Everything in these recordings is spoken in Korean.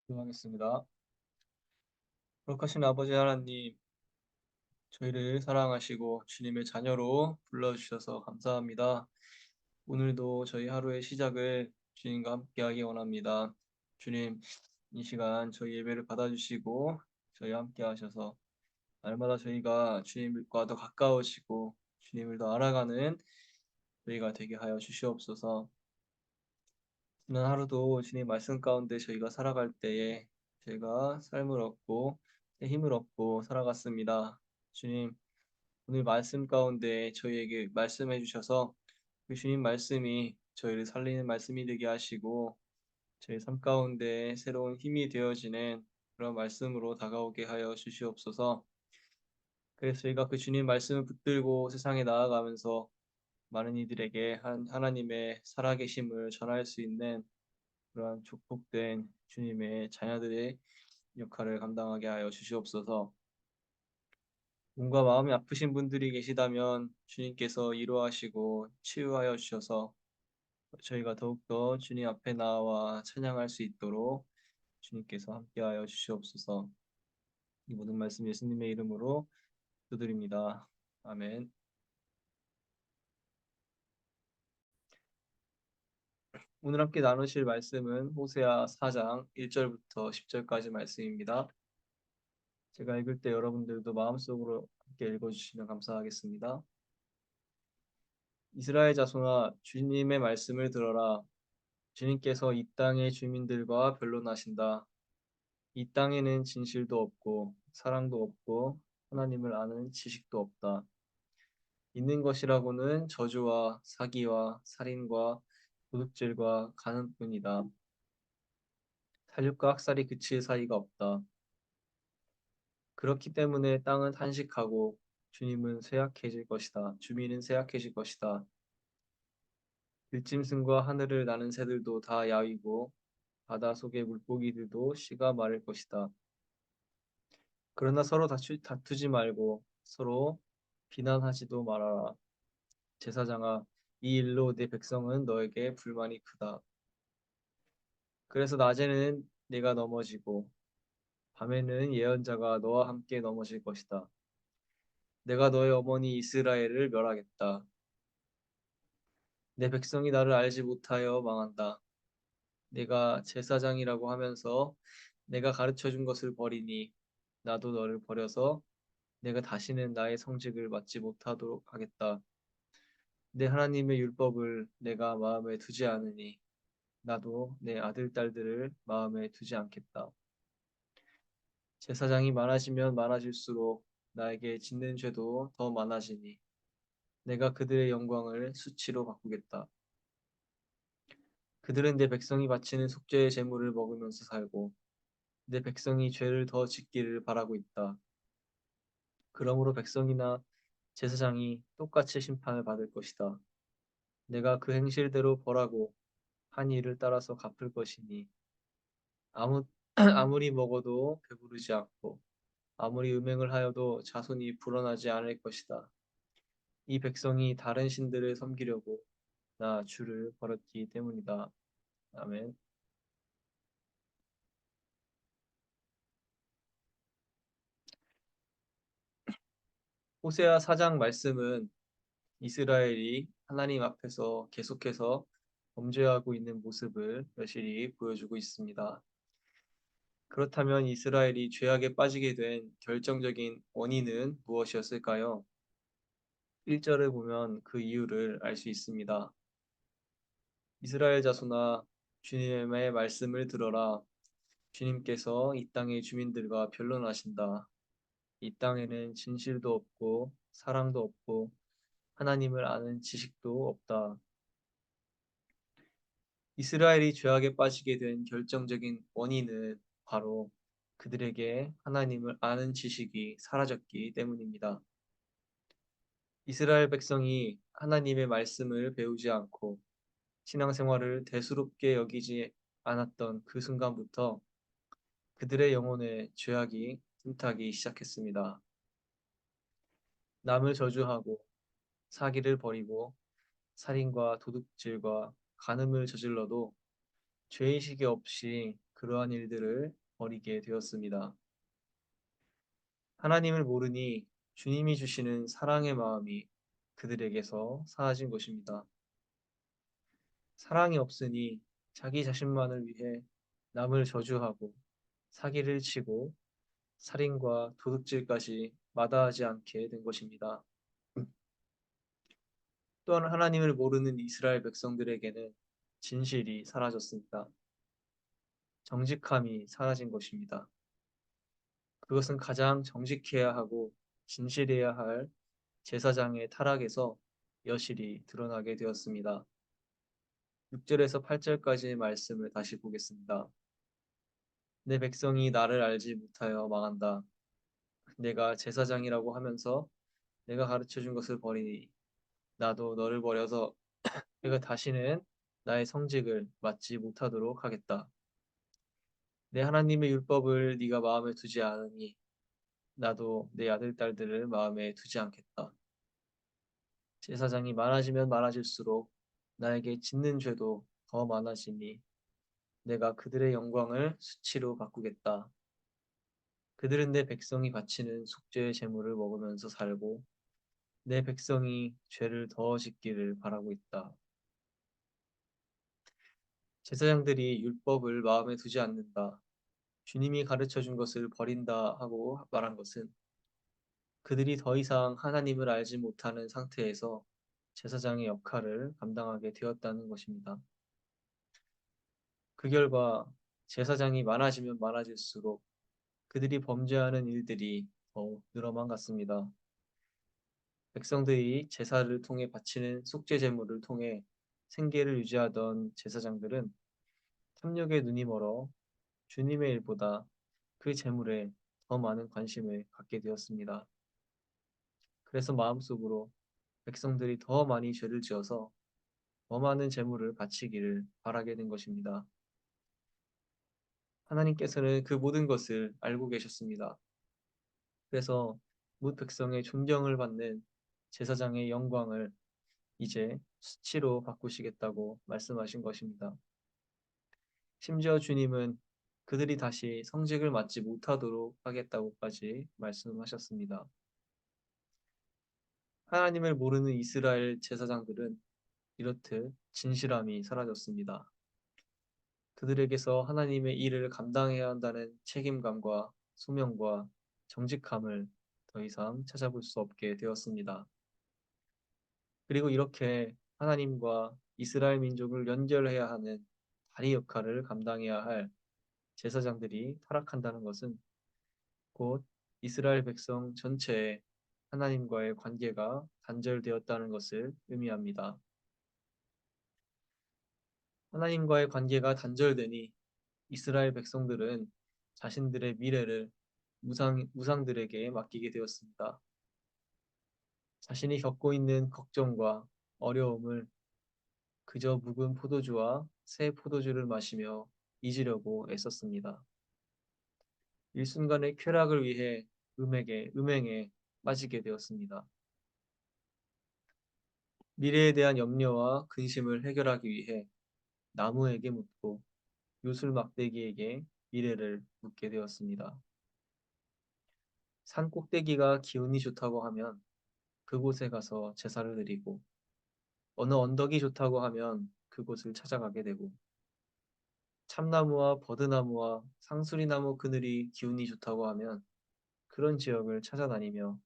기도하겠습니다. 거룩하신 아버지 하나님, 저희를 사랑하시고 주님의 자녀로 불러주셔서 감사합니다. 오늘도 저희 하루의 시작을 주님과 함께하기 원합니다. 주님, 이 시간 저희 예배를 받아주시고 저희와 함께하셔서 날마다 저희가 주님과 더 가까워지고 주님을 더 알아가는 저희가 되게 하여 주시옵소서. 지난 하루도 주님 말씀 가운데 저희가 살아갈 때에 저희가 삶을 얻고 힘을 얻고 살아갔습니다. 주님, 오늘 말씀 가운데 저희에게 말씀해 주셔서 그 주님 말씀이 저희를 살리는 말씀이 되게 하시고 저희 삶 가운데 새로운 힘이 되어지는 그런 말씀으로 다가오게 하여 주시옵소서. 그래서 저희가 그 주님 말씀을 붙들고 세상에 나아가면서 많은 이들에게 하나님의 살아계심을 전할 수 있는 그러한 축복된 주님의 자녀들의 역할을 감당하게 하여 주시옵소서. 몸과 마음이 아프신 분들이 계시다면 주님께서 위로하시고 치유하여 주셔서 저희가 더욱더 주님 앞에 나와 찬양할 수 있도록 주님께서 함께하여 주시옵소서. 이 모든 말씀 예수님의 이름으로 기도드립니다. 아멘. 오늘 함께 나누실 말씀은 호세아 4장 1절부터 10절까지 말씀입니다. 제가 읽을 때 여러분들도 마음속으로 함께 읽어주시면 감사하겠습니다. 이스라엘 자손아, 주님의 말씀을 들어라. 주님께서 이 땅의 주민들과 변론하신다. 이 땅에는 진실도 없고 사랑도 없고 하나님을 아는 지식도 없다. 있는 것이라고는 저주와 사기와 살인과 도둑질과 간음뿐이다. 살육과 학살이 그칠 사이가 없다. 그렇기 때문에 땅은 탄식하고 주님은 쇠약해질 것이다. 주민은 쇠약해질 것이다. 들짐승과 하늘을 나는 새들도 다 야위고 바다 속의 물고기들도 씨가 마를 것이다. 그러나 서로 다투지 말고 서로 비난하지도 말아라. 제사장아, 이 일로 내 백성은 너에게 불만이 크다. 그래서 낮에는 내가 넘어지고 밤에는 예언자가 너와 함께 넘어질 것이다. 내가 너의 어머니 이스라엘을 멸하겠다. 내 백성이 나를 알지 못하여 망한다. 내가 제사장이라고 하면서 내가 가르쳐 준 것을 버리니 나도 너를 버려서 내가 다시는 나의 성직을 맡지 못하도록 하겠다. 내 하나님의 율법을 내가 마음에 두지 않으니 나도 내 아들 딸들을 마음에 두지 않겠다. 제사장이 많아지면 많아질수록 나에게 짓는 죄도 더 많아지니 내가 그들의 영광을 수치로 바꾸겠다. 그들은 내 백성이 바치는 속죄의 제물을 먹으면서 살고 내 백성이 죄를 더 짓기를 바라고 있다. 그러므로 백성이나 제사장이 똑같이 심판을 받을 것이다. 내가 그 행실대로 벌하고 한 일을 따라서 갚을 것이니 아무 아무리 먹어도 배부르지 않고 아무리 음행을 하여도 자손이 불어나지 않을 것이다. 이 백성이 다른 신들을 섬기려고 나 주를 버렸기 때문이다. 아멘. 호세아 4장 말씀은 이스라엘이 하나님 앞에서 계속해서 범죄하고 있는 모습을 여실히 보여주고 있습니다. 그렇다면 이스라엘이 죄악에 빠지게 된 결정적인 원인은 무엇이었을까요? 1절을 보면 그 이유를 알 수 있습니다. 이스라엘 자손아, 주님의 말씀을 들어라. 주님께서 이 땅의 주민들과 변론하신다. 이 땅에는 진실도 없고 사랑도 없고 하나님을 아는 지식도 없다. 이스라엘이 죄악에 빠지게 된 결정적인 원인은 바로 그들에게 하나님을 아는 지식이 사라졌기 때문입니다. 이스라엘 백성이 하나님의 말씀을 배우지 않고 신앙생활을 대수롭게 여기지 않았던 그 순간부터 그들의 영혼에 죄악이 틈타기 시작했습니다. 남을 저주하고 사기를 벌이고 살인과 도둑질과 간음을 저질러도 죄의식이 없이 그러한 일들을 벌이게 되었습니다. 하나님을 모르니 주님이 주시는 사랑의 마음이 그들에게서 사라진 것입니다. 사랑이 없으니 자기 자신만을 위해 남을 저주하고 사기를 치고 살인과 도둑질까지 마다하지 않게 된 것입니다. 또한 하나님을 모르는 이스라엘 백성들에게는 진실이 사라졌습니다. 정직함이 사라진 것입니다. 그것은 가장 정직해야 하고 진실해야 할 제사장의 타락에서 여실히 드러나게 되었습니다. 6절에서 8절까지의 말씀을 다시 보겠습니다. 내 백성이 나를 알지 못하여 망한다. 내가 제사장이라고 하면서 내가 가르쳐 준 것을 버리니 나도 너를 버려서 내가 다시는 나의 성직을 맡지 못하도록 하겠다. 내 하나님의 율법을 네가 마음에 두지 않으니 나도 내 아들 딸들을 마음에 두지 않겠다. 제사장이 많아지면 많아질수록 나에게 짓는 죄도 더 많아지니 내가 그들의 영광을 수치로 바꾸겠다. 그들은 내 백성이 바치는 속죄의 제물을 먹으면서 살고 내 백성이 죄를 더 짓기를 바라고 있다. 제사장들이 율법을 마음에 두지 않는다. 주님이 가르쳐 준 것을 버린다 하고 말한 것은 그들이 더 이상 하나님을 알지 못하는 상태에서 제사장의 역할을 감당하게 되었다는 것입니다. 그 결과 제사장이 많아지면 많아질수록 그들이 범죄하는 일들이 더욱 늘어만 갔습니다. 백성들이 제사를 통해 바치는 속죄 제물을 통해 생계를 유지하던 제사장들은 탐욕에 눈이 멀어 주님의 일보다 그 제물에 더 많은 관심을 갖게 되었습니다. 그래서 마음속으로 백성들이 더 많이 죄를 지어서 더 많은 제물을 바치기를 바라게 된 것입니다. 하나님께서는 그 모든 것을 알고 계셨습니다. 그래서 뭇 백성의 존경을 받는 제사장의 영광을 이제 수치로 바꾸시겠다고 말씀하신 것입니다. 심지어 주님은 그들이 다시 성직을 맡지 못하도록 하겠다고까지 말씀하셨습니다. 하나님을 모르는 이스라엘 제사장들은 이렇듯 진실함이 사라졌습니다. 그들에게서 하나님의 일을 감당해야 한다는 책임감과 소명과 정직함을 더 이상 찾아볼 수 없게 되었습니다. 그리고 이렇게 하나님과 이스라엘 민족을 연결해야 하는 다리 역할을 감당해야 할 제사장들이 타락한다는 것은 곧 이스라엘 백성 전체의 하나님과의 관계가 단절되었다는 것을 의미합니다. 하나님과의 관계가 단절되니 이스라엘 백성들은 자신들의 미래를 무상들에게 맡기게 되었습니다. 자신이 겪고 있는 걱정과 어려움을 그저 묵은 포도주와 새 포도주를 마시며 잊으려고 애썼습니다. 일순간의 쾌락을 위해 음행에 빠지게 되었습니다. 미래에 대한 염려와 근심을 해결하기 위해 나무에게 묻고 요술 막대기에게 미래를 묻게 되었습니다. 산 꼭대기가 기운이 좋다고 하면 그곳에 가서 제사를 드리고 어느 언덕이 좋다고 하면 그곳을 찾아가게 되고 참나무와 버드나무와 상수리나무 그늘이 기운이 좋다고 하면 그런 지역을 찾아다니며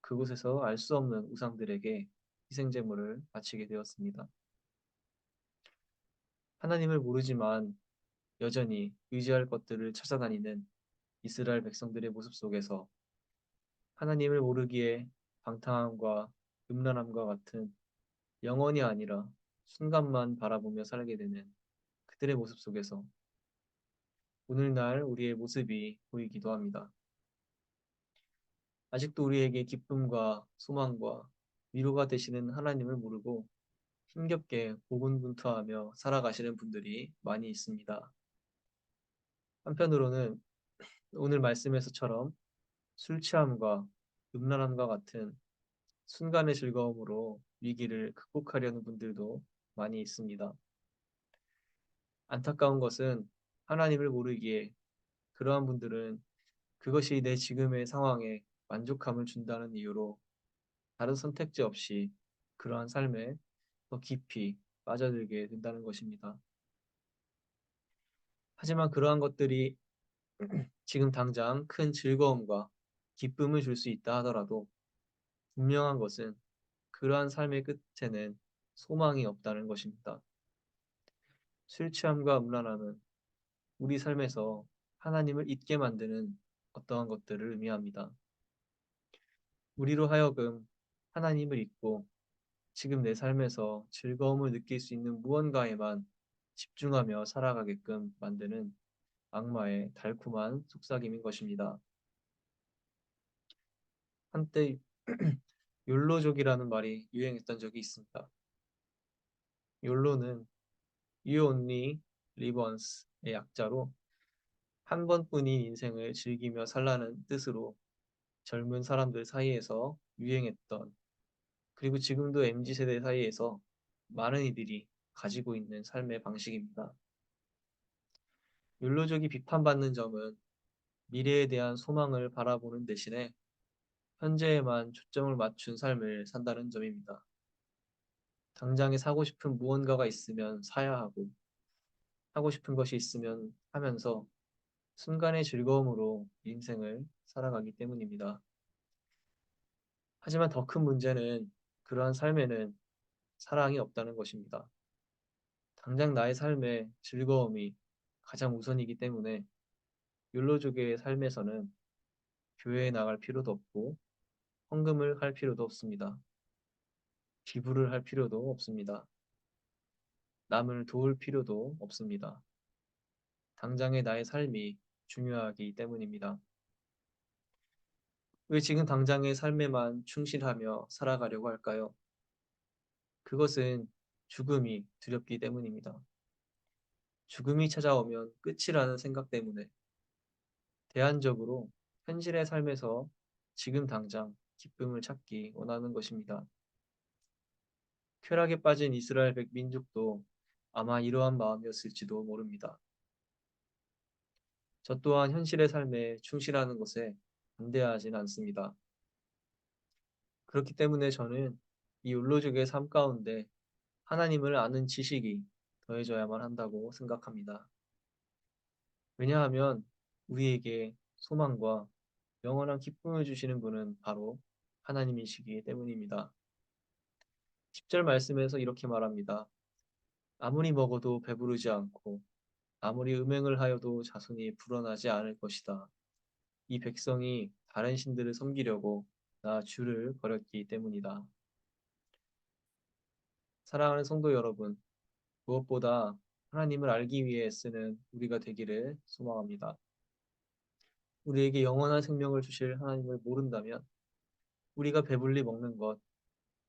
그곳에서 알 수 없는 우상들에게 희생제물을 바치게 되었습니다. 하나님을 모르지만 여전히 의지할 것들을 찾아다니는 이스라엘 백성들의 모습 속에서 하나님을 모르기에 방탕함과 음란함과 같은 영원이 아니라 순간만 바라보며 살게 되는 그들의 모습 속에서 오늘날 우리의 모습이 보이기도 합니다. 아직도 우리에게 기쁨과 소망과 위로가 되시는 하나님을 모르고 힘겹게 고군분투하며 살아가시는 분들이 많이 있습니다. 한편으로는 오늘 말씀에서처럼 술 취함과 음란함과 같은 순간의 즐거움으로 위기를 극복하려는 분들도 많이 있습니다. 안타까운 것은 하나님을 모르기에 그러한 분들은 그것이 내 지금의 상황에 만족감을 준다는 이유로 다른 선택지 없이 그러한 삶에 더 깊이 빠져들게 된다는 것입니다. 하지만 그러한 것들이 지금 당장 큰 즐거움과 기쁨을 줄 수 있다 하더라도 분명한 것은 그러한 삶의 끝에는 소망이 없다는 것입니다. 술 취함과 음란함은 우리 삶에서 하나님을 잊게 만드는 어떠한 것들을 의미합니다. 우리로 하여금 하나님을 잊고 지금 내 삶에서 즐거움을 느낄 수 있는 무언가에만 집중하며 살아가게끔 만드는 악마의 달콤한 속삭임인 것입니다. 한때 욜로족이라는 말이 유행했던 적이 있습니다. 욜로는 You Only Live Once의 약자로 한 번뿐인 인생을 즐기며 살라는 뜻으로 젊은 사람들 사이에서 유행했던, 그리고 지금도 MZ세대 사이에서 많은 이들이 가지고 있는 삶의 방식입니다. 욜로족이 비판받는 점은 미래에 대한 소망을 바라보는 대신에 현재에만 초점을 맞춘 삶을 산다는 점입니다. 당장에 사고 싶은 무언가가 있으면 사야 하고, 하고 싶은 것이 있으면 하면서 순간의 즐거움으로 인생을 살아가기 때문입니다. 하지만 더 큰 문제는 그러한 삶에는 사랑이 없다는 것입니다. 당장 나의 삶의 즐거움이 가장 우선이기 때문에 욜로족의 삶에서는 교회에 나갈 필요도 없고 헌금을 할 필요도 없습니다. 기부를 할 필요도 없습니다. 남을 도울 필요도 없습니다. 당장의 나의 삶이 중요하기 때문입니다. 왜 지금 당장의 삶에만 충실하며 살아가려고 할까요? 그것은 죽음이 두렵기 때문입니다. 죽음이 찾아오면 끝이라는 생각 때문에 대안적으로 현실의 삶에서 지금 당장 기쁨을 찾기 원하는 것입니다. 쾌락에 빠진 이스라엘 백민족도 아마 이러한 마음이었을지도 모릅니다. 저 또한 현실의 삶에 충실하는 것에 반대하진 않습니다. 그렇기 때문에 저는 이 율로족의 삶 가운데 하나님을 아는 지식이 더해져야만 한다고 생각합니다. 왜냐하면 우리에게 소망과 영원한 기쁨을 주시는 분은 바로 하나님이시기 때문입니다. 10절 말씀에서 이렇게 말합니다. 아무리 먹어도 배부르지 않고 아무리 음행을 하여도 자손이 불어나지 않을 것이다. 이 백성이 다른 신들을 섬기려고 나 주를 버렸기 때문이다. 사랑하는 성도 여러분, 무엇보다 하나님을 알기 위해 쓰는 우리가 되기를 소망합니다. 우리에게 영원한 생명을 주실 하나님을 모른다면 우리가 배불리 먹는 것,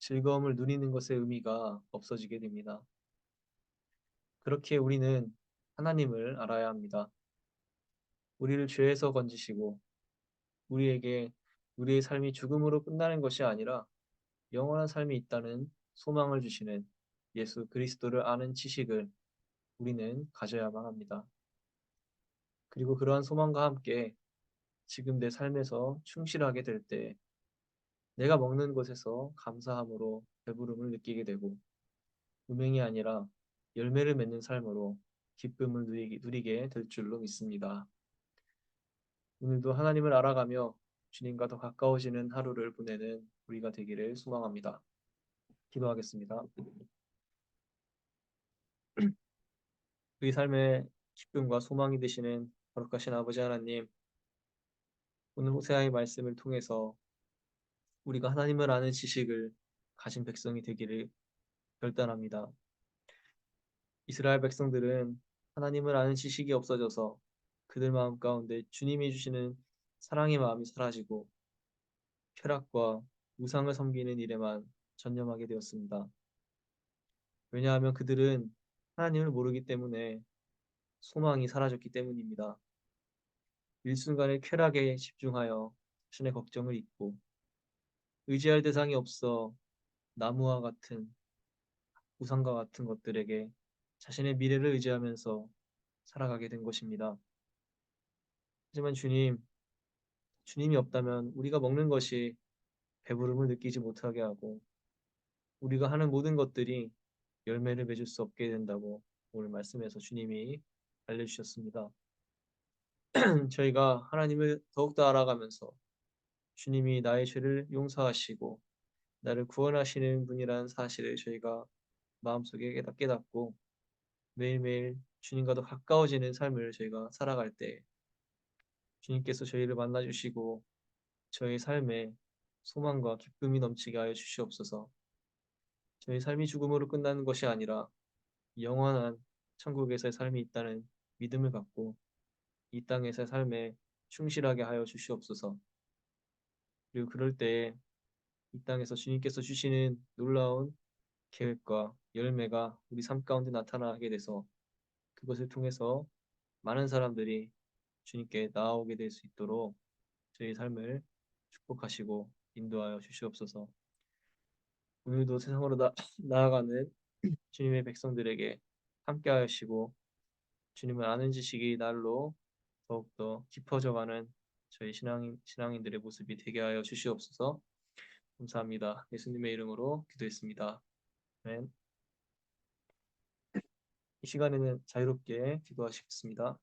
즐거움을 누리는 것의 의미가 없어지게 됩니다. 그렇게 우리는 하나님을 알아야 합니다. 우리를 죄에서 건지시고 우리에게 우리의 삶이 죽음으로 끝나는 것이 아니라 영원한 삶이 있다는 소망을 주시는 예수 그리스도를 아는 지식을 우리는 가져야만 합니다. 그리고 그러한 소망과 함께 지금 내 삶에서 충실하게 될 때 내가 먹는 것에서 감사함으로 배부름을 느끼게 되고 음행이 아니라 열매를 맺는 삶으로 기쁨을 누리게 될 줄로 믿습니다. 오늘도 하나님을 알아가며 주님과 더 가까워지는 하루를 보내는 우리가 되기를 소망합니다. 기도하겠습니다. 우리 삶의 기쁨과 소망이 되시는 거룩하신 아버지 하나님, 오늘 호세아의 말씀을 통해서 우리가 하나님을 아는 지식을 가진 백성이 되기를 결단합니다. 이스라엘 백성들은 하나님을 아는 지식이 없어져서 그들 마음 가운데 주님이 주시는 사랑의 마음이 사라지고 쾌락과 우상을 섬기는 일에만 전념하게 되었습니다. 왜냐하면 그들은 하나님을 모르기 때문에 소망이 사라졌기 때문입니다. 일순간의 쾌락에 집중하여 자신의 걱정을 잊고 의지할 대상이 없어 나무와 같은 우상과 같은 것들에게 자신의 미래를 의지하면서 살아가게 된 것입니다. 하지만 주님이 없다면 우리가 먹는 것이 배부름을 느끼지 못하게 하고 우리가 하는 모든 것들이 열매를 맺을 수 없게 된다고 오늘 말씀에서 주님이 알려주셨습니다. 저희가 하나님을 더욱더 알아가면서 주님이 나의 죄를 용서하시고 나를 구원하시는 분이라는 사실을 저희가 마음속에 깨닫고 매일매일 주님과 더 가까워지는 삶을 저희가 살아갈 때 주님께서 저희를 만나주시고 저희 삶에 소망과 기쁨이 넘치게 하여 주시옵소서. 저희 삶이 죽음으로 끝나는 것이 아니라 영원한 천국에서의 삶이 있다는 믿음을 갖고 이 땅에서의 삶에 충실하게 하여 주시옵소서. 그리고 그럴 때에 이 땅에서 주님께서 주시는 놀라운 계획과 열매가 우리 삶 가운데 나타나게 돼서 그것을 통해서 많은 사람들이 주님께 나아오게 될 수 있도록 저희 삶을 축복하시고 인도하여 주시옵소서. 오늘도 세상으로 나아가는 주님의 백성들에게 함께 하시고 주님을 아는 지식이 날로 더욱더 깊어져가는 저희 신앙인들의 모습이 되게 하여 주시옵소서. 감사합니다. 예수님의 이름으로 기도했습니다. 아멘. 이 시간에는 자유롭게 기도하시겠습니다.